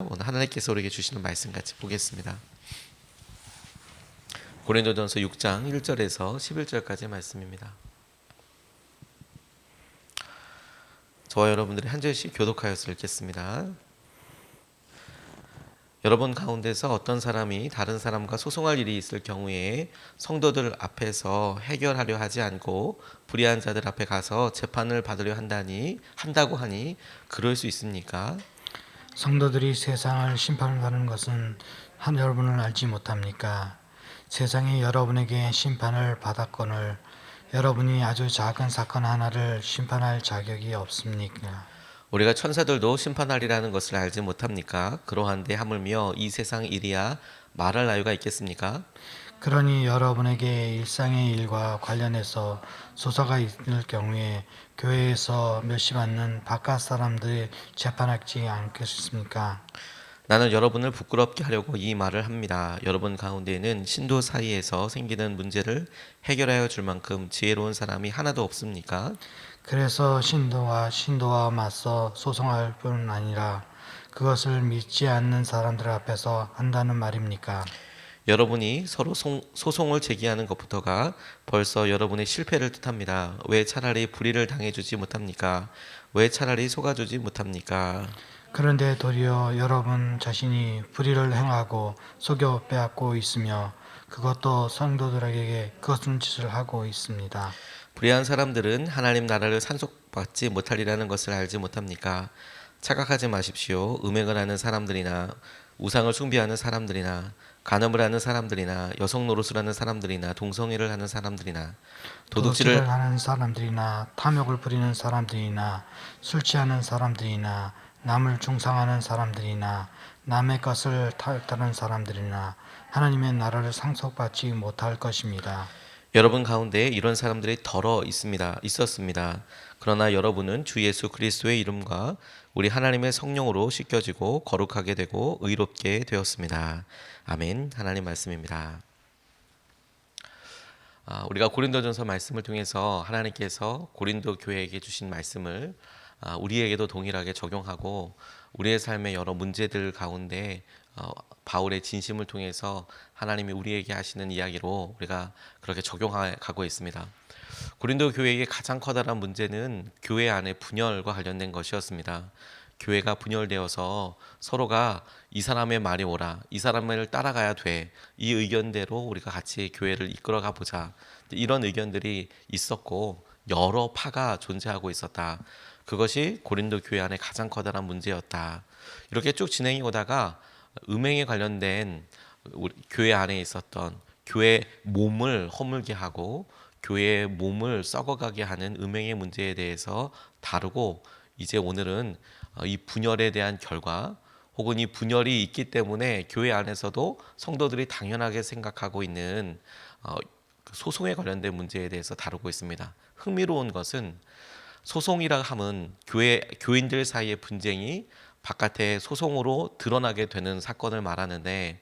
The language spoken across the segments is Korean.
오늘 하나님께서 우리에게 주시는 말씀 같이 보겠습니다. 고린도전서 6장 1절에서 11절까지 말씀입니다. 저와 여러분들이 한 절씩 교독하여서 읽겠습니다. 여러분 가운데서 어떤 사람이 다른 사람과 소송할 일이 있을 경우에 성도들 앞에서 해결하려 하지 않고 불의한 자들 앞에 가서 재판을 받으려 한다고 하니 그럴 수 있습니까? 성도들이 세상을 심판하는 것은 여러분을 알지 못합니까? 세상이 여러분에게 심판을 받았거늘 여러분이 아주 작은 사건 하나를 심판할 자격이 없습니까? 우리가 천사들도 심판하리라는 것을 알지 못합니까? 그러한데 하물며 이 세상 일이야 말할 나위가 있겠습니까? 그러니 여러분에게 일상의 일과 관련해서 소사가 있을 경우에 교회에서 멸시받는 바깥 사람들이 재판하지 않겠습니까? 나는 여러분을 부끄럽게 하려고 이 말을 합니다. 여러분 가운데에는 신도 사이에서 생기는 문제를 해결하여 줄 만큼 지혜로운 사람이 하나도 없습니까? 그래서 신도와 맞서 소송할 뿐 아니라 그것을 믿지 않는 사람들 앞에서 한다는 말입니까? 여러분이 서로 소송을 제기하는 것부터가 벌써 여러분의 실패를 뜻합니다. 왜 차라리 불의를 당해주지 못합니까? 왜 차라리 속아주지 못합니까? 그런데 도리어 여러분 자신이 불의를 행하고 속여 빼앗고 있으며 그것도 성도들에게 그것은 짓을 하고 있습니다. 불의한 사람들은 하나님 나라를 상속받지 못하리라는 것을 알지 못합니까? 착각하지 마십시오. 음행을 하는 사람들이나 우상을 숭배하는 사람들이나 간음을 하는 사람들이나 여성 노릇을 하는 사람들이나 동성애를 하는 사람들이나 도둑질을 하는 사람들이나 탐욕을 부리는 사람들이나 술 취하는 사람들이나 남을 중상하는 사람들이나 남의 것을 탈탈하는 사람들이나 하나님의 나라를 상속받지 못할 것입니다. 여러분 가운데 이런 사람들이 있었습니다. 그러나 여러분은 주 예수 그리스도의 이름과 우리 하나님의 성령으로 씻겨지고 거룩하게 되고 의롭게 되었습니다. 아멘. 하나님 말씀입니다. 우리가 고린도전서 말씀을 통해서 하나님께서 고린도 교회에게 주신 말씀을 우리에게도 동일하게 적용하고 우리의 삶의 여러 문제들 가운데 바울의 진심을 통해서 하나님이 우리에게 하시는 이야기로 우리가 그렇게 적용하고 있습니다. 고린도 교회의 가장 커다란 문제는 교회 안의 분열과 관련된 것이었습니다. 교회가 분열되어서 서로가 이 사람의 말이 옳아, 이 사람을 따라가야 돼, 이 의견대로 우리가 같이 교회를 이끌어가 보자, 이런 의견들이 있었고 여러 파가 존재하고 있었다. 그것이 고린도 교회 안의 가장 커다란 문제였다. 이렇게 쭉 진행이 오다가 음행에 관련된 교회 안에 있었던 교회 몸을 허물게 하고 교회의 몸을 썩어가게 하는 음행의 문제에 대해서 다루고 이제 오늘은 이 분열에 대한 결과 혹은 이 분열이 있기 때문에 교회 안에서도 성도들이 당연하게 생각하고 있는 소송에 관련된 문제에 대해서 다루고 있습니다. 흥미로운 것은 소송이라 함은 교인들 사이의 분쟁이 바깥에 소송으로 드러나게 되는 사건을 말하는데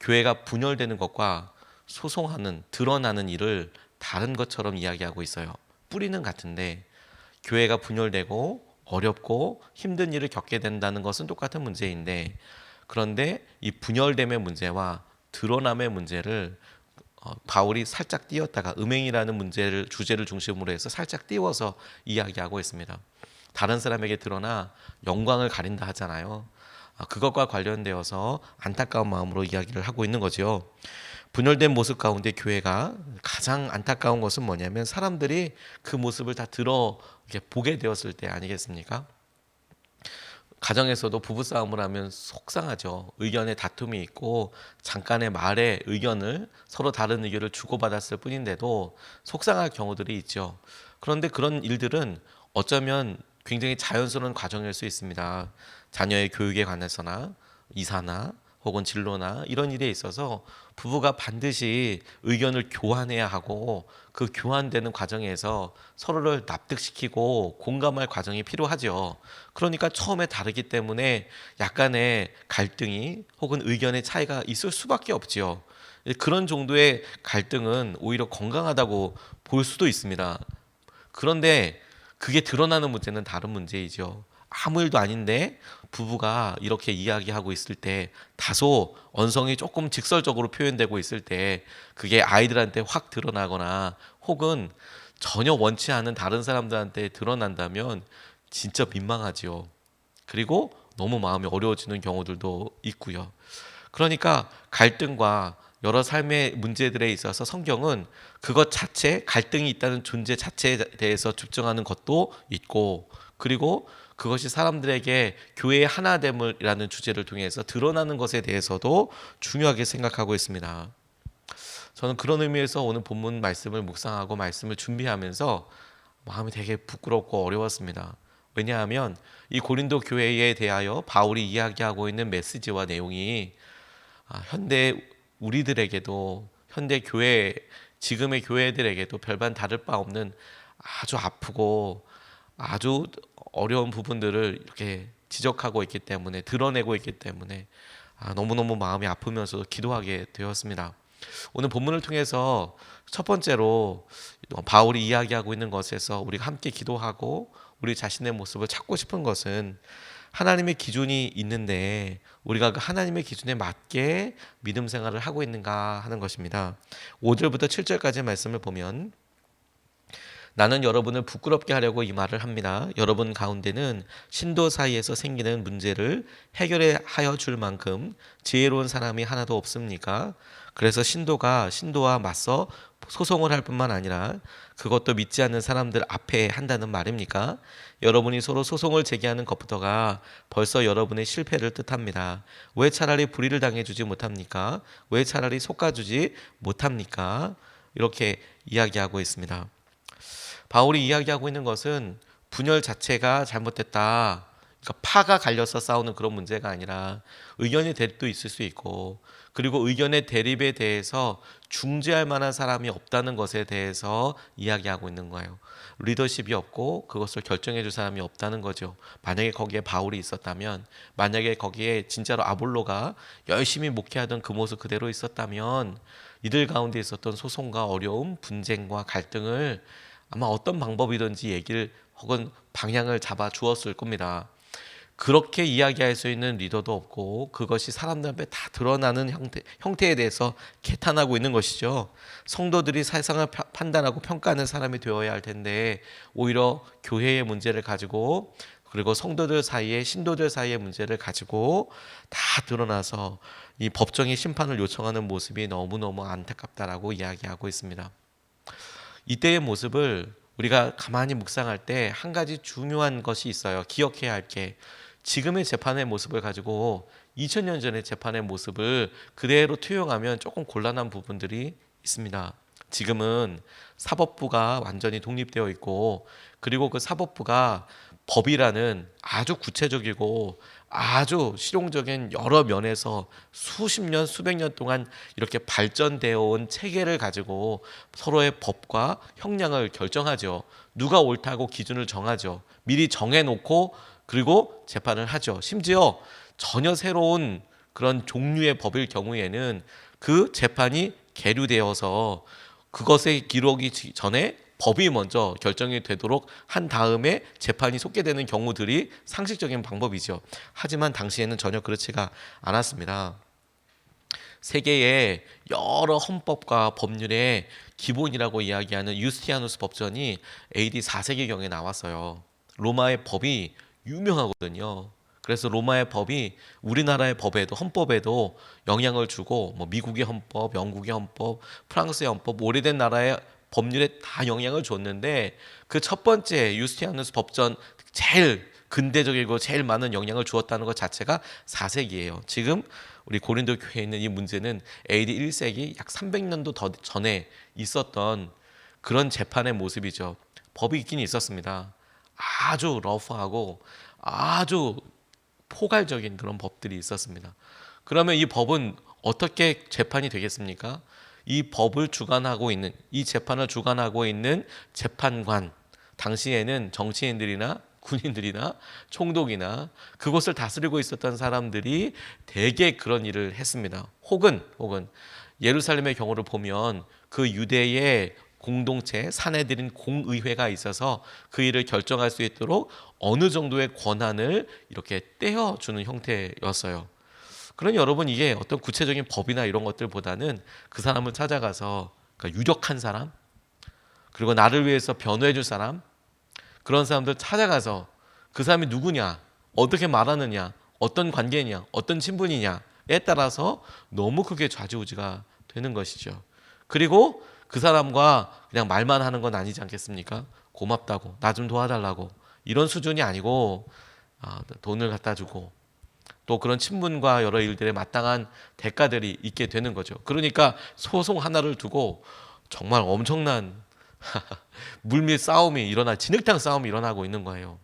교회가 분열되는 것과 소송하는 드러나는 일을 다른 것처럼 이야기하고 있어요. 뿌리는 같은데 교회가 분열되고 어렵고 힘든 일을 겪게 된다는 것은 똑같은 문제인데 그런데 이 분열됨의 문제와 드러남의 문제를 바울이 살짝 띄었다가 음행이라는 주제를 중심으로 해서 살짝 띄워서 이야기하고 있습니다. 다른 사람에게 드러나 영광을 가린다 하잖아요. 그것과 관련되어서 안타까운 마음으로 이야기를 하고 있는 거죠. 분열된 모습 가운데 교회가 가장 안타까운 것은 뭐냐면 사람들이 그 모습을 다 이렇게 보게 되었을 때 아니겠습니까? 가정에서도 부부싸움을 하면 속상하죠. 의견의 다툼이 있고 잠깐의 말에 의견을 서로 다른 의견을 주고받았을 뿐인데도 속상할 경우들이 있죠. 그런데 그런 일들은 어쩌면 굉장히 자연스러운 과정일 수 있습니다. 자녀의 교육에 관해서나 이사나 혹은 진로나 이런 일에 있어서 부부가 반드시 의견을 교환해야 하고 그 교환되는 과정에서 서로를 납득시키고 공감할 과정이 필요하죠. 그러니까 처음에 다르기 때문에 약간의 갈등이 혹은 의견의 차이가 있을 수밖에 없지요. 그런 정도의 갈등은 오히려 건강하다고 볼 수도 있습니다. 그런데 그게 드러나는 문제는 다른 문제이죠. 아무 일도 아닌데 부부가 이렇게 이야기하고 있을 때 다소 언성이 조금 직설적으로 표현되고 있을 때 그게 아이들한테 확 드러나거나 혹은 전혀 원치 않은 다른 사람들한테 드러난다면 진짜 민망하지요. 그리고 너무 마음이 어려워지는 경우들도 있고요. 그러니까 갈등과 여러 삶의 문제들에 있어서 성경은 그것 자체, 갈등이 있다는 존재 자체에 대해서 집중하는 것도 있고, 그리고 그것이 사람들에게 교회의 하나됨이라는 주제를 통해서 드러나는 것에 대해서도 중요하게 생각하고 있습니다. 저는 그런 의미에서 오늘 본문 말씀을 묵상하고 말씀을 준비하면서 마음이 되게 부끄럽고 어려웠습니다. 왜냐하면 이 고린도 교회에 대하여 바울이 이야기하고 있는 메시지와 내용이 현대 우리들에게도 현대 교회 지금의 교회들에게도 별반 다를 바 없는 아주 아프고 아주 어려운 부분들을 이렇게 지적하고 있기 때문에 드러내고 있기 때문에 너무너무 마음이 아프면서도 기도하게 되었습니다. 오늘 본문을 통해서 첫 번째로 바울이 이야기하고 있는 것에서 우리가 함께 기도하고 우리 자신의 모습을 찾고 싶은 것은 하나님의 기준이 있는데 우리가 그 하나님의 기준에 맞게 믿음 생활을 하고 있는가 하는 것입니다. 5절부터 7절까지 말씀을 보면 나는 여러분을 부끄럽게 하려고 이 말을 합니다. 여러분 가운데는 신도 사이에서 생기는 문제를 해결해 하여 줄 만큼 지혜로운 사람이 하나도 없습니까? 그래서 신도가 신도와 맞서 소송을 할 뿐만 아니라 그것도 믿지 않는 사람들 앞에 한다는 말입니까? 여러분이 서로 소송을 제기하는 것부터가 벌써 여러분의 실패를 뜻합니다. 왜 차라리 불의를 당해주지 못합니까? 왜 차라리 속아주지 못합니까? 이렇게 이야기하고 있습니다. 바울이 이야기하고 있는 것은 분열 자체가 잘못됐다. 그러니까 파가 갈려서 싸우는 그런 문제가 아니라 의견의 대립도 있을 수 있고 그리고 의견의 대립에 대해서 중재할 만한 사람이 없다는 것에 대해서 이야기하고 있는 거예요. 리더십이 없고 그것을 결정해 줄 사람이 없다는 거죠. 만약에 거기에 바울이 있었다면 만약에 거기에 진짜로 아볼로가 열심히 목회하던 그 모습 그대로 있었다면 이들 가운데 있었던 소송과 어려움, 분쟁과 갈등을 아마 어떤 방법이든지 얘기를 혹은 방향을 잡아 주었을 겁니다. 그렇게 이야기할 수 있는 리더도 없고 그것이 사람들 앞에 다 드러나는 형태에 대해서 개탄하고 있는 것이죠. 성도들이 세상을 판단하고 평가하는 사람이 되어야 할 텐데 오히려 교회의 문제를 가지고 그리고 성도들 사이에 신도들 사이의 문제를 가지고 다 드러나서 이 법정의 심판을 요청하는 모습이 너무너무 안타깝다라고 이야기하고 있습니다. 이때의 모습을 우리가 가만히 묵상할 때 한 가지 중요한 것이 있어요. 기억해야 할 게 지금의 재판의 모습을 가지고 2000년 전의 재판의 모습을 그대로 투영하면 조금 곤란한 부분들이 있습니다. 지금은 사법부가 완전히 독립되어 있고 그리고 그 사법부가 법이라는 아주 구체적이고 아주 실용적인 여러 면에서 수십 년, 수백 년 동안 이렇게 발전되어 온 체계를 가지고 서로의 법과 형량을 결정하죠. 누가 옳다고 기준을 정하죠. 미리 정해놓고 그리고 재판을 하죠. 심지어 전혀 새로운 그런 종류의 법일 경우에는 그 재판이 계류되어서 그것의 기록이 전에 법이 먼저 결정이 되도록 한 다음에 재판이 속게되는 경우들이 상식적인 방법이죠. 하지만 당시에는 전혀 그렇지가 않았습니다. 세계의 여러 헌법과 법률의 기본이라고 이야기하는 유스티아누스 법전이 AD 4세기경에 나왔어요. 로마의 법이 유명하거든요. 그래서 로마의 법이 우리나라의 법에도 헌법에도 영향을 주고 뭐 미국의 헌법, 영국의 헌법, 프랑스의 헌법, 오래된 나라의 법률에 다 영향을 줬는데 그 첫 번째 유스티아누스 법전 제일 근대적이고 제일 많은 영향을 주었다는 것 자체가 4세기예요. 지금 우리 고린도 교회에 있는 이 문제는 AD 1세기 약 300년도 더 전에 있었던 그런 재판의 모습이죠. 법이 있긴 있었습니다. 아주 러프하고 아주 포괄적인 그런 법들이 있었습니다. 그러면 이 법은 어떻게 재판이 되겠습니까? 이 법을 주관하고 있는 이 재판을 주관하고 있는 재판관 당시에는 정치인들이나 군인들이나 총독이나 그곳을 다스리고 있었던 사람들이 대개 그런 일을 했습니다. 혹은 예루살렘의 경우를 보면 그 유대의 공동체, 사내들인 공의회가 있어서 그 일을 결정할 수 있도록 어느 정도의 권한을 이렇게 떼어주는 형태였어요. 그러니 여러분, 이게 어떤 구체적인 법이나 이런 것들보다는 그 사람을 찾아가서, 그러니까 유력한 사람, 그리고 나를 위해서 변호해 줄 사람, 그런 사람들 찾아가서 그 사람이 누구냐, 어떻게 말하느냐, 어떤 관계냐, 어떤 친분이냐에 따라서 너무 크게 좌지우지가 되는 것이죠. 그리고 그 사람과 그냥 말만 하는 건 아니지 않겠습니까? 고맙다고, 나 좀 도와달라고, 이런 수준이 아니고 돈을 갖다 주고 또 그런 친분과 여러 일들에 마땅한 대가들이 있게 되는 거죠. 그러니까 소송 하나를 두고 정말 엄청난 물밑 싸움이 진흙탕 싸움이 일어나고 있는 거예요.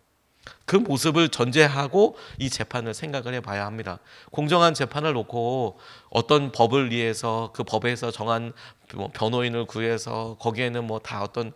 그 모습을 전제하고 이 재판을 생각을 해봐야 합니다. 공정한 재판을 놓고 어떤 법을 위해서 그 법에서 정한 변호인을 구해서 거기에는 뭐 다 어떤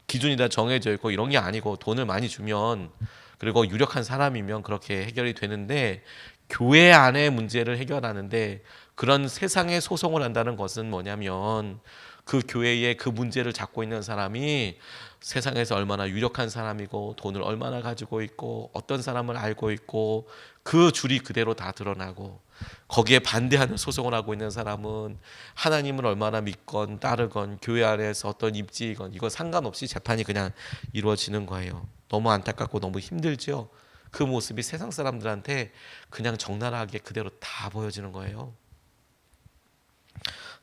기준이 다 정해져 있고 이런 게 아니고, 돈을 많이 주면 그리고 유력한 사람이면 그렇게 해결이 되는데, 교회 안의 문제를 해결하는데 그런 세상의 소송을 한다는 것은 뭐냐면, 그 교회의 그 문제를 잡고 있는 사람이 세상에서 얼마나 유력한 사람이고 돈을 얼마나 가지고 있고 어떤 사람을 알고 있고 그 줄이 그대로 다 드러나고, 거기에 반대하는 소송을 하고 있는 사람은 하나님을 얼마나 믿건 따르건 교회 안에서 어떤 입지이건 이거 상관없이 재판이 그냥 이루어지는 거예요. 너무 안타깝고 너무 힘들죠. 그 모습이 세상 사람들한테 그냥 적나라하게 그대로 다 보여지는 거예요.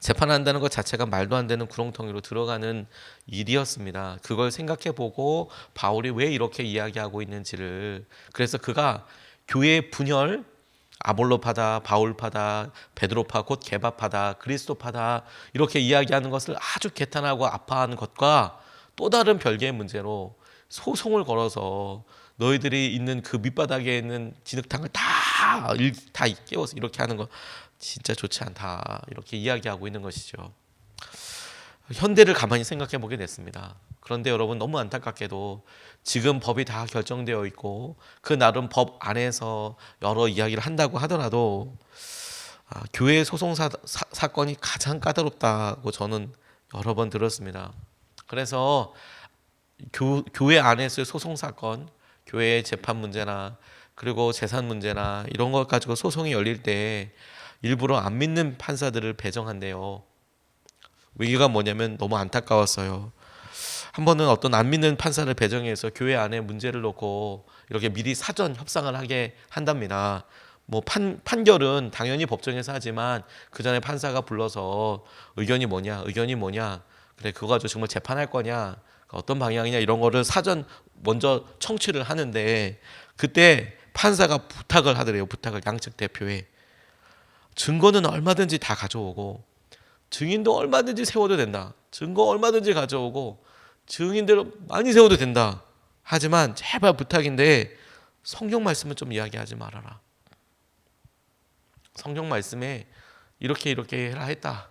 재판한다는 것 자체가 말도 안 되는 구렁텅이로 들어가는 일이었습니다. 그걸 생각해보고 바울이 왜 이렇게 이야기하고 있는지를, 그래서 그가 교회의 분열, 아볼로파다, 바울파다, 베드로파 곧 게바파다, 그리스도파다 이렇게 이야기하는 것을 아주 개탄하고 아파하는 것과 또 다른 별개의 문제로 소송을 걸어서 너희들이 있는 그 밑바닥에 있는 진흙탕을 다 깨워서 이렇게 하는 거 진짜 좋지 않다, 이렇게 이야기하고 있는 것이죠. 현대를 가만히 생각해 보게 됐습니다. 그런데 여러분, 너무 안타깝게도 지금 법이 다 결정되어 있고 그 나름 법 안에서 여러 이야기를 한다고 하더라도 교회 소송 사건이 가장 까다롭다고 저는 여러 번 들었습니다. 그래서 교회 안에서의 소송 사건, 교회의 재판 문제나 그리고 재산 문제나 이런 것 가지고 소송이 열릴 때 일부러 안 믿는 판사들을 배정한대요. 위기가 뭐냐면 너무 안타까웠어요. 한 번은 어떤 안 믿는 판사를 배정해서 교회 안에 문제를 놓고 이렇게 미리 사전 협상을 하게 한답니다. 뭐 판결은 당연히 법정에서 하지만 그 전에 판사가 불러서 의견이 뭐냐, 그래 그거 가지고 정말 재판할 거냐, 어떤 방향이냐 이런 거를 사전 먼저 청취를 하는데, 그때 판사가 부탁을 하더래요. 부탁을 양측 대표에. 증거는 얼마든지 다 가져오고 증인도 얼마든지 세워도 된다. 증거 얼마든지 가져오고 증인들 많이 세워도 된다. 하지만 제발 부탁인데 성경 말씀은 좀 이야기하지 말아라. 성경 말씀에 이렇게 해라 했다,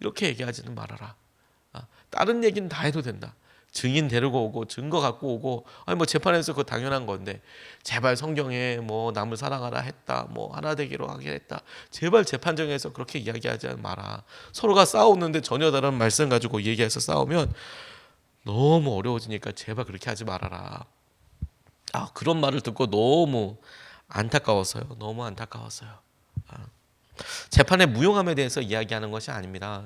이렇게 얘기하지는 말아라. 다른 얘기는 다 해도 된다. 증인 데리고 오고 증거 갖고 오고, 아니 뭐 재판에서 그거 당연한 건데 제발 성경에 뭐 남을 사랑하라 했다, 뭐 하나 되기로 하게 했다, 제발 재판정에서 그렇게 이야기하지 마라. 서로가 싸우는데 전혀 다른 말씀 가지고 얘기해서 싸우면 너무 어려워지니까 제발 그렇게 하지 말아라. 그런 말을 듣고 너무 안타까웠어요. 너무 안타까웠어요. 재판의 무용함에 대해서 이야기하는 것이 아닙니다.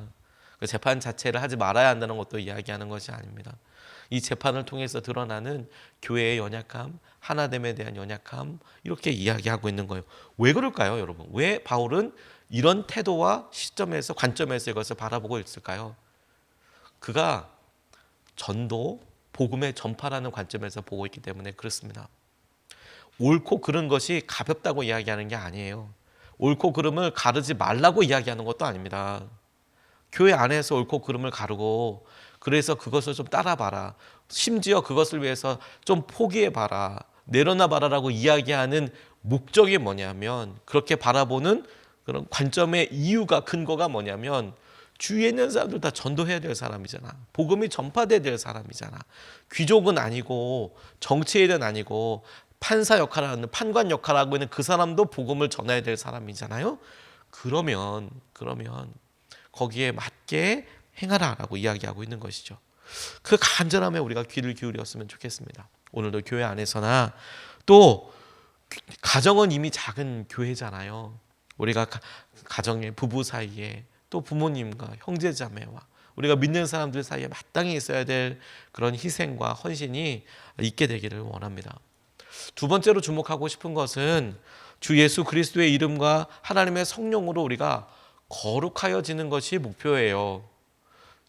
그 재판 자체를 하지 말아야 한다는 것도 이야기하는 것이 아닙니다. 이 재판을 통해서 드러나는 교회의 연약함, 하나됨에 대한 연약함, 이렇게 이야기하고 있는 거예요. 왜 그럴까요, 여러분? 왜 바울은 이런 태도와 시점에서, 관점에서 이것을 바라보고 있을까요? 그가 전도, 복음의 전파라는 관점에서 보고 있기 때문에 그렇습니다. 옳고 그른 것이 가볍다고 이야기하는 게 아니에요. 옳고 그름을 가르지 말라고 이야기하는 것도 아닙니다. 교회 안에서 옳고 그름을 가르고 그래서 그것을 좀 따라봐라, 심지어 그것을 위해서 좀 포기해봐라, 내려놔봐라라고 이야기하는 목적이 뭐냐면, 그렇게 바라보는 그런 관점의 이유가, 근거가 뭐냐면, 주위에 있는 사람들 다 전도해야 될 사람이잖아. 복음이 전파돼야 될 사람이잖아. 귀족은 아니고 정치인은 아니고 판사 역할을 하는, 판관 역할을 하고 있는 그 사람도 복음을 전해야 될 사람이잖아요. 그러면 거기에 맞게 행하라라고 이야기하고 있는 것이죠. 그 간절함에 우리가 귀를 기울였으면 좋겠습니다. 오늘도 교회 안에서나 또 가정은 이미 작은 교회잖아요. 우리가 가정의 부부 사이에 또 부모님과 형제자매와 우리가 믿는 사람들 사이에 마땅히 있어야 될 그런 희생과 헌신이 있게 되기를 원합니다. 두 번째로 주목하고 싶은 것은 주 예수 그리스도의 이름과 하나님의 성령으로 우리가 거룩하여지는 것이 목표예요.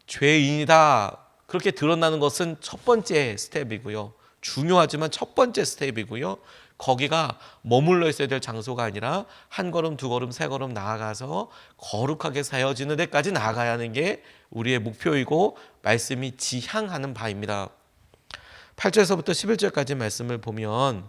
죄인이다 그렇게 드러나는 것은 첫 번째 스텝이고요. 중요하지만 첫 번째 스텝이고요. 거기가 머물러 있어야 될 장소가 아니라 한 걸음, 두 걸음, 세 걸음 나아가서 거룩하게 사여지는 데까지 나아가야 하는 게 우리의 목표이고 말씀이 지향하는 바입니다. 8절에서부터 11절까지 말씀을 보면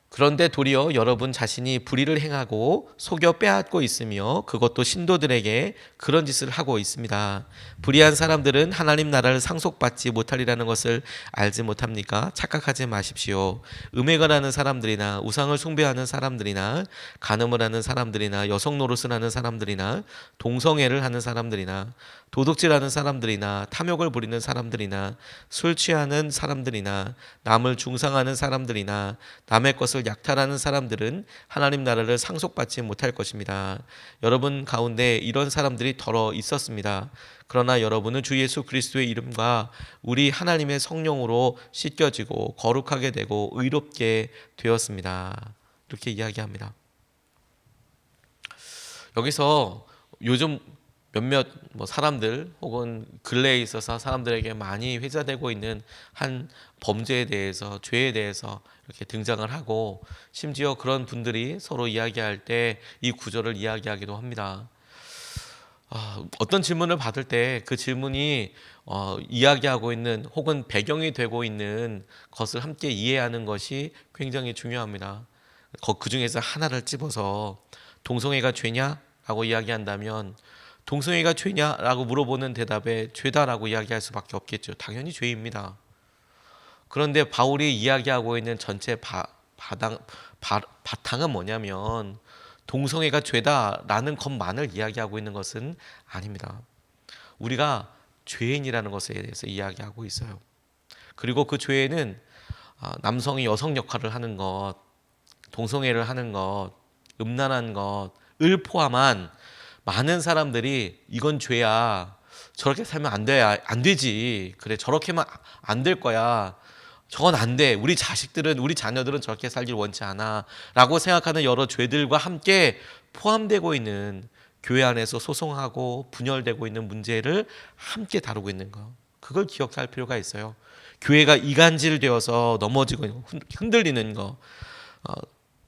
그런데 도리어 여러분 자신이 불의를 행하고 속여 빼앗고 있으며 그것도 신도들에게 그런 짓을 하고 있습니다. 불의한 사람들은 하나님 나라를 상속받지 못하리라는 것을 알지 못합니까? 착각하지 마십시오. 음행을 하는 사람들이나 우상을 숭배하는 사람들이나 간음을 하는 사람들이나 여성 노릇을 하는 사람들이나 동성애를 하는 사람들이나 도둑질하는 사람들이나 탐욕을 부리는 사람들이나 술 취하는 사람들이나 남을 중상하는 사람들이나 남의 것을 약탈하는 사람들은 하나님 나라를 상속받지 못할 것입니다. 여러분 가운데 이런 사람들이 덜어 있었습니다. 그러나 여러분은 주 예수 그리스도의 이름과 우리 하나님의 성령으로 씻겨지고 거룩하게 되고 의롭게 되었습니다. 이렇게 이야기합니다. 여기서 요즘 몇몇 사람들 혹은 근래에 있어서 사람들에게 많이 회자되고 있는 한 범죄에 대해서 죄에 대해서 이렇게 등장을 하고 심지어 그런 분들이 서로 이야기할 때 이 구절을 이야기하기도 합니다. 어떤 질문을 받을 때 그 질문이 이야기하고 있는 혹은 배경이 되고 있는 것을 함께 이해하는 것이 굉장히 중요합니다. 그 중에서 하나를 집어서 동성애가 죄냐라고 이야기한다면 동성애가 죄냐라고 물어보는 대답에 죄다라고 이야기할 수밖에 없겠죠. 당연히 죄입니다. 그런데 바울이 이야기하고 있는 전체 바탕은 뭐냐면 동성애가 죄다라는 것만을 이야기하고 있는 것은 아닙니다. 우리가 죄인이라는 것에 대해서 이야기하고 있어요. 그리고 그 죄에는 남성이 여성 역할을 하는 것, 동성애를 하는 것, 음란한 것을 포함한 많은 사람들이 이건 죄야. 저렇게 살면 안 되지. 그래, 저렇게 하면 안 될 거야. 저건 안 돼. 우리 자식들은, 우리 자녀들은 저렇게 살길 원치 않아. 라고 생각하는 여러 죄들과 함께 포함되고 있는 교회 안에서 소송하고 분열되고 있는 문제를 함께 다루고 있는 거. 그걸 기억할 필요가 있어요. 교회가 이간질되어서 넘어지고 흔들리는 거.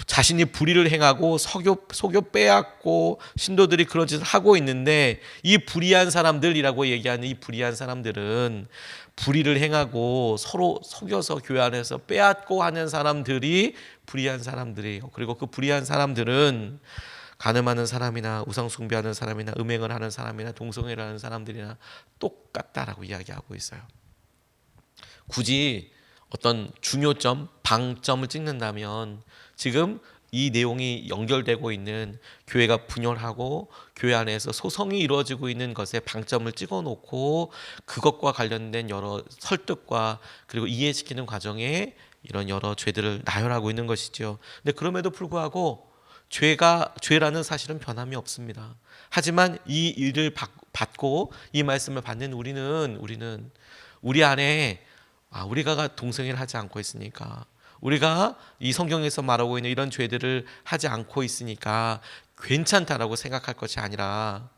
자신이 불의를 행하고 속여 빼앗고 신도들이 그런 짓을 하고 있는데 이 불의한 사람들이라고 얘기하는 이 불의한 사람들은 불의를 행하고 서로 속여서 교회 안에서 빼앗고 하는 사람들이 불의한 사람들이에요. 그리고 그 불의한 사람들은 간음하는 사람이나 우상 숭배하는 사람이나 음행을 하는 사람이나 동성애를 하는 사람들이나 똑같다라고 이야기하고 있어요. 굳이 어떤 중요점, 방점을 찍는다면 지금 이 내용이 연결되고 있는 교회가 분열하고 교회 안에서 소송이 이루어지고 있는 것에 방점을 찍어놓고 그것과 관련된 여러 설득과 그리고 이해시키는 과정에 이런 여러 죄들을 나열하고 있는 것이죠. 근데 그럼에도 불구하고 죄라는 사실은 변함이 없습니다. 하지만 이 일을 받고 이 말씀을 받는 우리는 우리 안에 우리가 동성애를 하지 않고 있으니까 우리가 이 성경에서 말하고 있는 이런 죄들을 하지 않고 있으니까 괜찮다라고 생각할 것이 아니라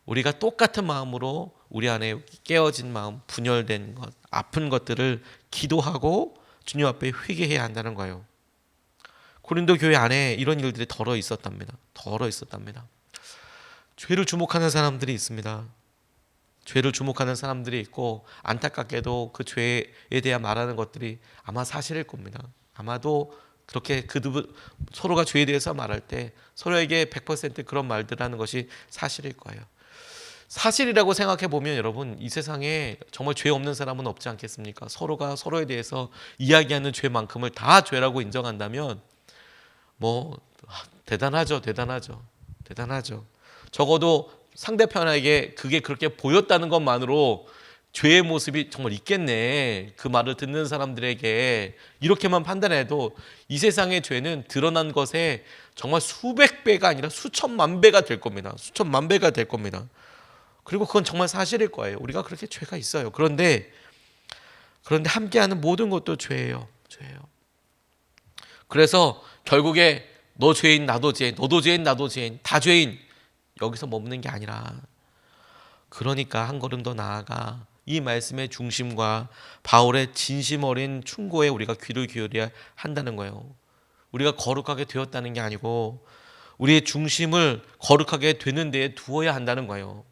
우리가 똑같은 마음으로 우리 안에 깨어진 마음, 분열된 것, 아픈 것들을 기도하고 주님 앞에 회개해야 한다는 거예요. 고린도 교회 안에 이런 일들이 덜어 있었답니다. 죄를 주목하는 사람들이 있습니다. 죄를 주목하는 사람들이 있고 안타깝게도 그 죄에 대해 말하는 것들이 아마 사실일 겁니다. 아마도 그렇게 서로가 죄에 대해서 말할 때 서로에게 100% 그런 말들 하는 것이 사실일 거예요. 사실이라고 생각해 보면 여러분 이 세상에 정말 죄 없는 사람은 없지 않겠습니까? 서로가 서로에 대해서 이야기하는 죄만큼을 다 죄라고 인정한다면 대단하죠. 적어도 상대편에게 그게 그렇게 보였다는 것만으로 죄의 모습이 정말 있겠네. 그 말을 듣는 사람들에게 이렇게만 판단해도 이 세상의 죄는 드러난 것에 정말 수백 배가 아니라 수천만 배가 될 겁니다. 수천만 배가 될 겁니다. 그리고 그건 정말 사실일 거예요. 우리가 그렇게 죄가 있어요. 그런데 함께하는 모든 것도 죄예요. 죄예요. 그래서 결국에 너 죄인 나도 죄인, 너도 죄인 나도 죄인, 다 죄인, 여기서 머무는 게 아니라, 그러니까 한 걸음 더 나아가 이 말씀의 중심과 바울의 진심 어린 충고에 우리가 귀를 기울여야 한다는 거예요. 우리가 거룩하게 되었다는 게 아니고 우리의 중심을 거룩하게 되는 데에 두어야 한다는 거예요.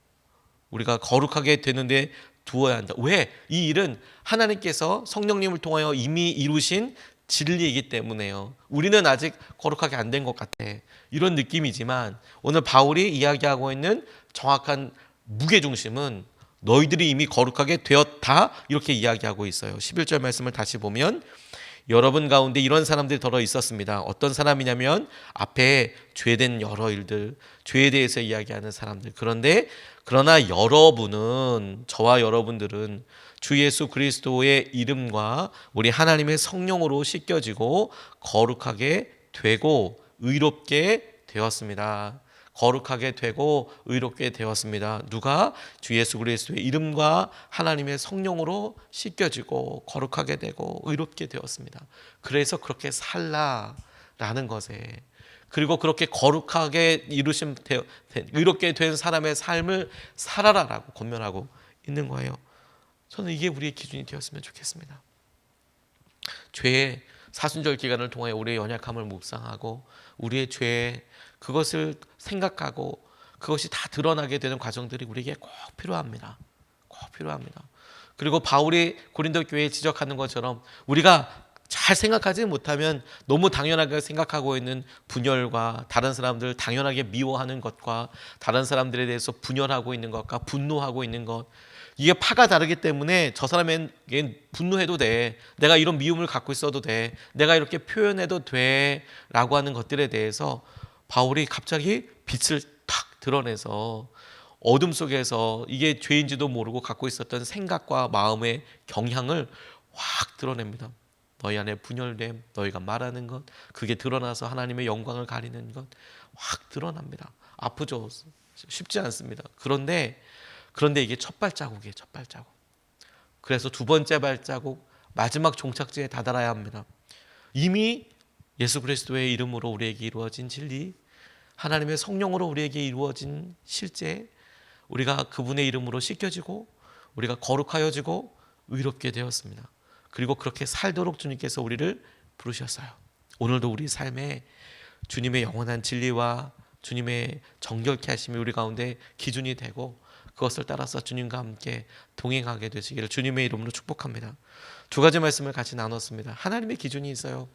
우리가 거룩하게 되는 데에 두어야 한다. 왜? 이 일은 하나님께서 성령님을 통하여 이미 이루신 진리이기 때문에요. 우리는 아직 거룩하게 안 된 것 같아, 이런 느낌이지만 오늘 바울이 이야기하고 있는 정확한 무게중심은 너희들이 이미 거룩하게 되었다, 이렇게 이야기하고 있어요. 11절 말씀을 다시 보면 여러분 가운데 이런 사람들이 더러 있었습니다. 어떤 사람이냐면 앞에 죄된 여러 일들, 죄에 대해서 이야기하는 사람들. 그러나 여러분은, 저와 여러분들은 주 예수 그리스도의 이름과 우리 하나님의 성령으로 씻겨지고 거룩하게 되고 의롭게 되었습니다. 거룩하게 되고 의롭게 되었습니다. 누가? 주 예수 그리스도의 이름과 하나님의 성령으로 씻겨지고 거룩하게 되고 의롭게 되었습니다. 그래서 그렇게 살라라는 것에, 그리고 그렇게 거룩하게 의롭게 된 사람의 삶을 살아라라고 권면하고 있는 거예요. 저는 이게 우리의 기준이 되었으면 좋겠습니다. 죄의 사순절 기간을 통하여 우리의 연약함을 묵상하고 우리의 죄, 그것을 생각하고 그것이 다 드러나게 되는 과정들이 우리에게 꼭 필요합니다. 꼭 필요합니다. 그리고 바울이 고린도 교회에 지적하는 것처럼 우리가 잘 생각하지 못하면 너무 당연하게 생각하고 있는 분열과 다른 사람들을 당연하게 미워하는 것과 다른 사람들에 대해서 분열하고 있는 것과 분노하고 있는 것, 이게 파가 다르기 때문에 저 사람에게 분노해도 돼, 내가 이런 미움을 갖고 있어도 돼, 내가 이렇게 표현해도 돼 라고 하는 것들에 대해서 바울이 갑자기 빛을 탁 드러내서 어둠 속에서 이게 죄인지도 모르고 갖고 있었던 생각과 마음의 경향을 확 드러냅니다. 너희 안에 분열됨, 너희가 말하는 것, 그게 드러나서 하나님의 영광을 가리는 것 확 드러납니다. 아프죠? 쉽지 않습니다. 그런데 이게 첫 발자국이에요. 첫 발자국. 그래서 두 번째 발자국, 마지막 종착지에 다다라야 합니다. 이미 예수 그리스도의 이름으로 우리에게 이루어진 진리, 하나님의 성령으로 우리에게 이루어진 실제, 우리가 그분의 이름으로 씻겨지고 우리가 거룩하여지고 의롭게 되었습니다. 그리고 그렇게 살도록 주님께서 우리를 부르셨어요. 오늘도 우리 삶에 주님의 영원한 진리와 주님의 정결케 하심이 우리 가운데 기준이 되고 그것을 따라서 주님과 함께 동행하게 되시기를 주님의 이름으로 축복합니다. 두 가지 말씀을 같이 나눴습니다. 하나님의 기준이 있어요.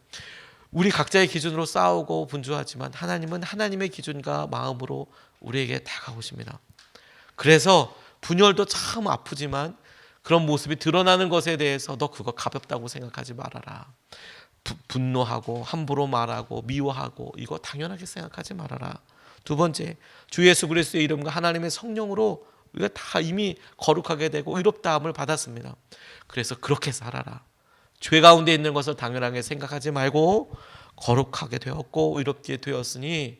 우리 각자의 기준으로 싸우고 분주하지만 하나님은 하나님의 기준과 마음으로 우리에게 다가오십니다. 그래서 분열도 참 아프지만 그런 모습이 드러나는 것에 대해서 너 그거 가볍다고 생각하지 말아라. 분노하고 함부로 말하고 미워하고 이거 당연하게 생각하지 말아라. 두 번째, 주 예수 그리스도의 이름과 하나님의 성령으로 우리가 다 이미 거룩하게 되고 의롭다함을 받았습니다. 그래서 그렇게 살아라. 죄 가운데 있는 것을 당연하게 생각하지 말고 거룩하게 되었고 의롭게 되었으니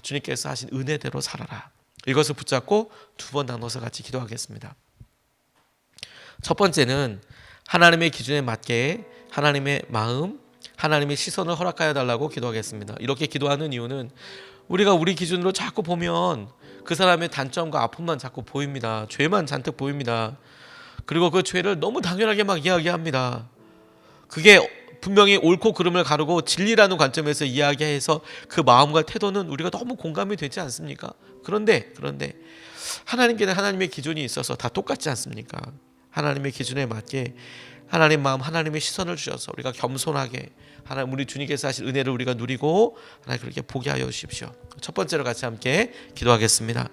주님께서 하신 은혜대로 살아라. 이것을 붙잡고 두 번 나눠서 같이 기도하겠습니다. 첫 번째는 하나님의 기준에 맞게 하나님의 마음, 하나님의 시선을 허락하여 달라고 기도하겠습니다. 이렇게 기도하는 이유는 우리가 우리 기준으로 자꾸 보면 그 사람의 단점과 아픔만 자꾸 보입니다. 죄만 잔뜩 보입니다. 그리고 그 죄를 너무 당연하게 막 이야기합니다. 그게 분명히 옳고 그름을 가르고 진리라는 관점에서 이야기해서 그 마음과 태도는 우리가 너무 공감이 되지 않습니까? 그런데 하나님께는 하나님의 기준이 있어서 다 똑같지 않습니까? 하나님의 기준에 맞게 하나님 마음, 하나님의 시선을 주셔서 우리가 겸손하게 하나님 우리 주님께서 하신 은혜를 우리가 누리고 하나님 그렇게 보게 하여 주십시오. 첫 번째로 같이 함께 기도하겠습니다.